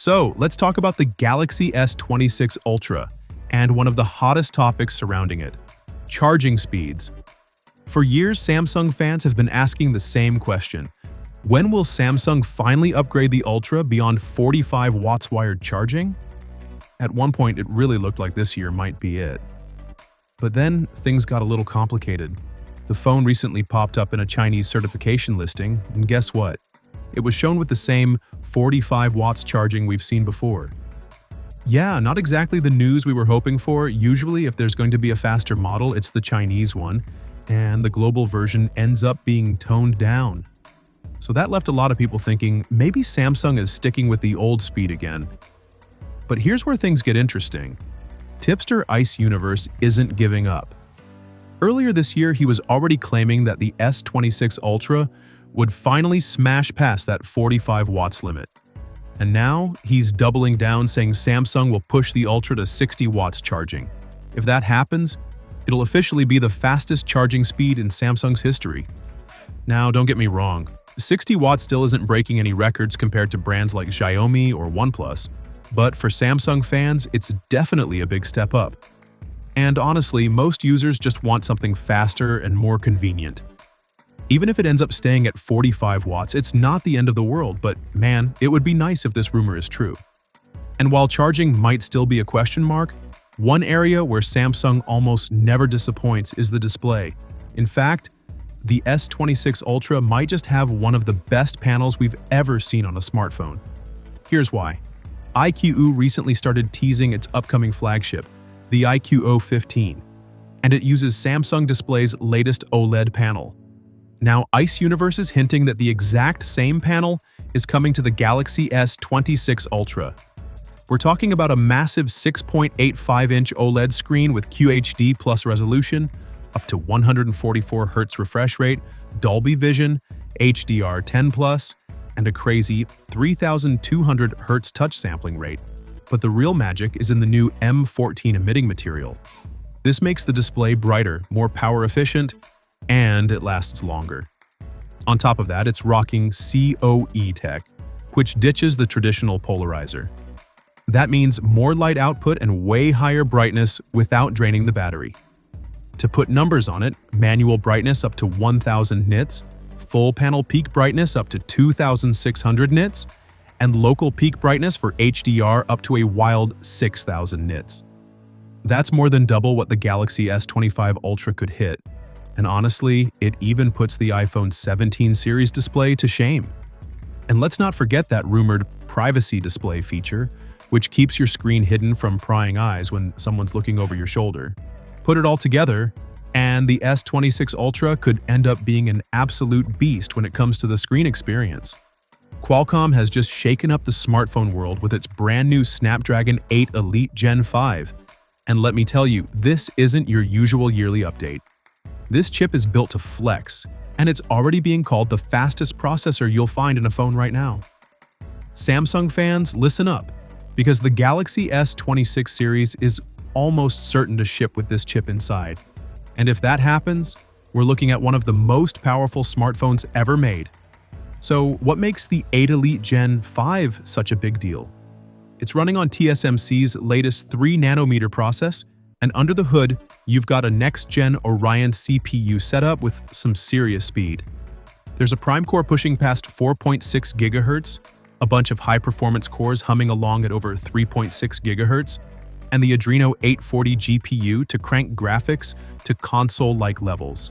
So let's talk about the Galaxy S26 Ultra and one of the hottest topics surrounding it, charging speeds. For years, Samsung fans have been asking the same question. When will Samsung finally upgrade the Ultra beyond 45 watts wired charging? At one point, it really looked like this year might be it. But then, things got a little complicated. The phone recently popped up in a Chinese certification listing, and guess what? It was shown with the same 45 watts charging we've seen before. Yeah, not exactly the news we were hoping for. Usually, if there's going to be a faster model, it's the Chinese one, and the global version ends up being toned down. So that left a lot of people thinking maybe Samsung is sticking with the old speed again. But here's where things get interesting. Tipster Ice Universe isn't giving up. Earlier this year, he was already claiming that the S26 Ultra would finally smash past that 45 watts limit. And now, he's doubling down, saying Samsung will push the Ultra to 60 watts charging. If that happens, it'll officially be the fastest charging speed in Samsung's history. Now, don't get me wrong, 60 watts still isn't breaking any records compared to brands like Xiaomi or OnePlus, but for Samsung fans, it's definitely a big step up. And honestly, most users just want something faster and more convenient. Even if it ends up staying at 45 watts, it's not the end of the world, but man, it would be nice if this rumor is true. And while charging might still be a question mark, one area where Samsung almost never disappoints is the display. In fact, the S26 Ultra might just have one of the best panels we've ever seen on a smartphone. Here's why. iQOO recently started teasing its upcoming flagship, the iQOO 15, and it uses Samsung Display's latest OLED panel. Now, Ice Universe is hinting that the exact same panel is coming to the Galaxy S26 Ultra. We're talking about a massive 6.85-inch OLED screen with QHD plus resolution, up to 144 Hz refresh rate, Dolby Vision, HDR10+, and a crazy 3,200 Hz touch sampling rate. But the real magic is in the new M14 emitting material. This makes the display brighter, more power efficient, and it lasts longer. On top of that, it's rocking COE tech, which ditches the traditional polarizer. That means more light output and way higher brightness without draining the battery. To put numbers on it, manual brightness up to 1000 nits, full panel peak brightness up to 2600 nits, and local peak brightness for HDR up to a wild 6000 nits. That's more than double what the Galaxy S25 Ultra could hit. And honestly, it even puts the iPhone 17 series display to shame. And let's not forget that rumored privacy display feature, which keeps your screen hidden from prying eyes when someone's looking over your shoulder. Put it all together, and the S26 Ultra could end up being an absolute beast when it comes to the screen experience. Qualcomm has just shaken up the smartphone world with its brand new Snapdragon 8 Elite Gen 5. And let me tell you, this isn't your usual yearly update. This chip is built to flex, and it's already being called the fastest processor you'll find in a phone right now. Samsung fans, listen up, because the Galaxy S26 series is almost certain to ship with this chip inside. And if that happens, we're looking at one of the most powerful smartphones ever made. So what makes the 8 Elite Gen 5 such a big deal? It's running on TSMC's latest 3nm process, and under the hood, you've got a next-gen Orion CPU setup with some serious speed. There's a prime core pushing past 4.6 GHz, a bunch of high-performance cores humming along at over 3.6 GHz, and the Adreno 840 GPU to crank graphics to console-like levels.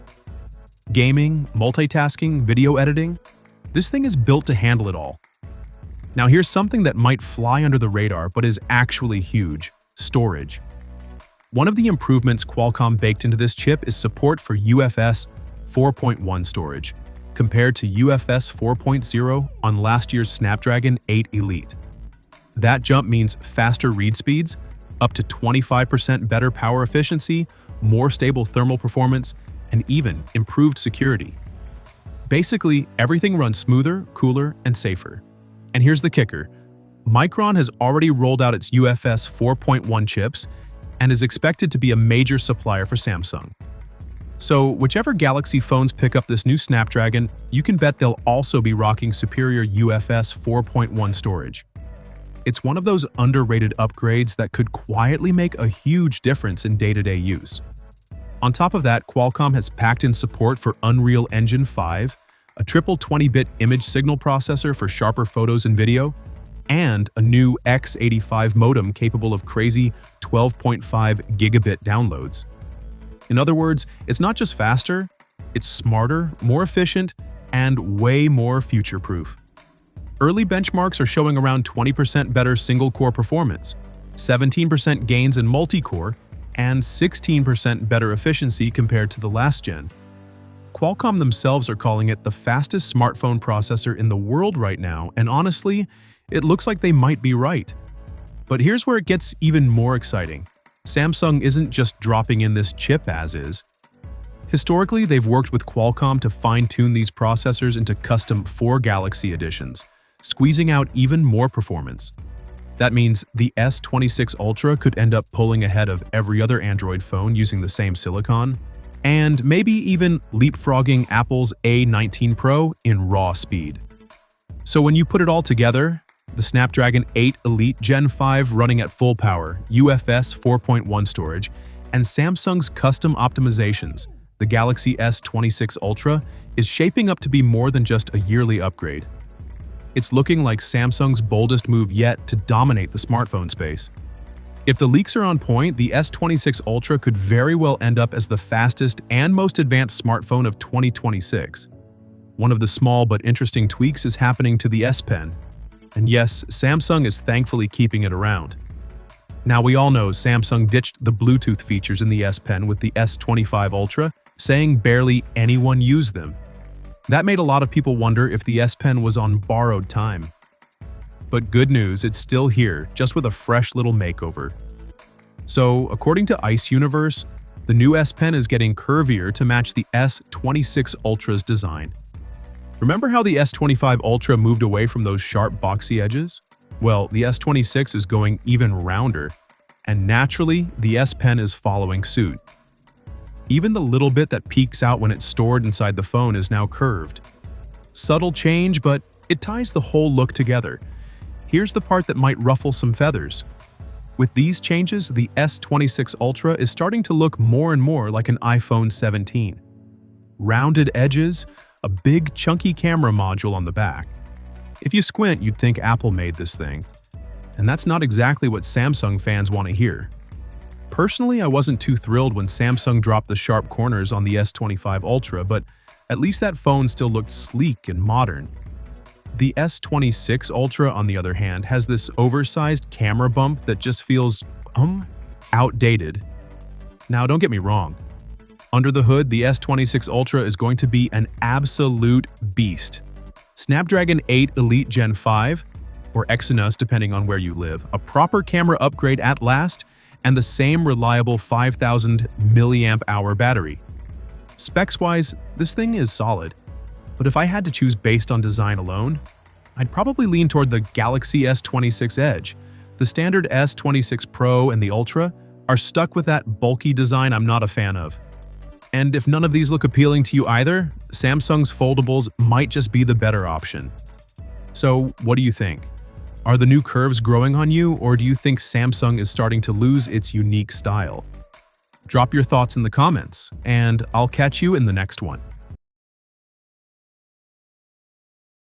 Gaming, multitasking, video editing, this thing is built to handle it all. Now here's something that might fly under the radar but is actually huge: storage. One of the improvements Qualcomm baked into this chip is support for UFS 4.1 storage, compared to UFS 4.0 on last year's Snapdragon 8 Elite. That jump means faster read speeds, up to 25% better power efficiency, more stable thermal performance, and even improved security. Basically, everything runs smoother, cooler, and safer. And here's the kicker. Micron has already rolled out its UFS 4.1 chips and is expected to be a major supplier for Samsung. So whichever Galaxy phones pick up this new Snapdragon, you can bet they'll also be rocking superior UFS 4.1 storage. It's one of those underrated upgrades that could quietly make a huge difference in day-to-day use. On top of that, Qualcomm has packed in support for Unreal Engine 5, a triple 20-bit image signal processor for sharper photos and video, and a new x85 modem capable of crazy 12.5 gigabit downloads. In other words, it's not just faster, it's smarter, more efficient, and way more future-proof. Early benchmarks are showing around 20% better single-core performance, 17% gains in multi-core, and 16% better efficiency compared to the last gen. Qualcomm themselves are calling it the fastest smartphone processor in the world right now, and honestly, it looks like they might be right. But here's where it gets even more exciting. Samsung isn't just dropping in this chip as is. Historically, they've worked with Qualcomm to fine-tune these processors into custom 4 Galaxy editions, squeezing out even more performance. That means the S26 Ultra could end up pulling ahead of every other Android phone using the same silicon, and maybe even leapfrogging Apple's A19 Pro in raw speed. So when you put it all together, the Snapdragon 8 Elite Gen 5 running at full power, UFS 4.1 storage, and Samsung's custom optimizations, the Galaxy S26 Ultra, is shaping up to be more than just a yearly upgrade. It's looking like Samsung's boldest move yet to dominate the smartphone space. If the leaks are on point, the S26 Ultra could very well end up as the fastest and most advanced smartphone of 2026. One of the small but interesting tweaks is happening to the S Pen. And yes, Samsung is thankfully keeping it around. Now we all know Samsung ditched the Bluetooth features in the S Pen with the S25 Ultra, saying barely anyone used them. That made a lot of people wonder if the S Pen was on borrowed time. But good news, it's still here, just with a fresh little makeover. So, according to Ice Universe, the new S Pen is getting curvier to match the S26 Ultra's design. Remember how the S25 Ultra moved away from those sharp, boxy edges? Well, the S26 is going even rounder, and naturally, the S Pen is following suit. Even the little bit that peeks out when it's stored inside the phone is now curved. Subtle change, but it ties the whole look together. Here's the part that might ruffle some feathers. With these changes, the S26 Ultra is starting to look more and more like an iPhone 17. Rounded edges, a big chunky camera module on the back. If you squint, you'd think Apple made this thing. And that's not exactly what Samsung fans want to hear. Personally, I wasn't too thrilled when Samsung dropped the sharp corners on the S25 Ultra, but at least that phone still looked sleek and modern. The S26 Ultra, on the other hand, has this oversized camera bump that just feels, outdated. Now, don't get me wrong. Under the hood, the S26 Ultra is going to be an absolute beast. Snapdragon 8 Elite Gen 5, or Exynos depending on where you live, a proper camera upgrade at last, and the same reliable 5,000 mAh battery. Specs-wise, this thing is solid. But if I had to choose based on design alone, I'd probably lean toward the Galaxy S26 Edge. The standard S26 Pro and the Ultra are stuck with that bulky design I'm not a fan of. And if none of these look appealing to you either, Samsung's foldables might just be the better option. So, what do you think? Are the new curves growing on you, or do you think Samsung is starting to lose its unique style? Drop your thoughts in the comments, and I'll catch you in the next one.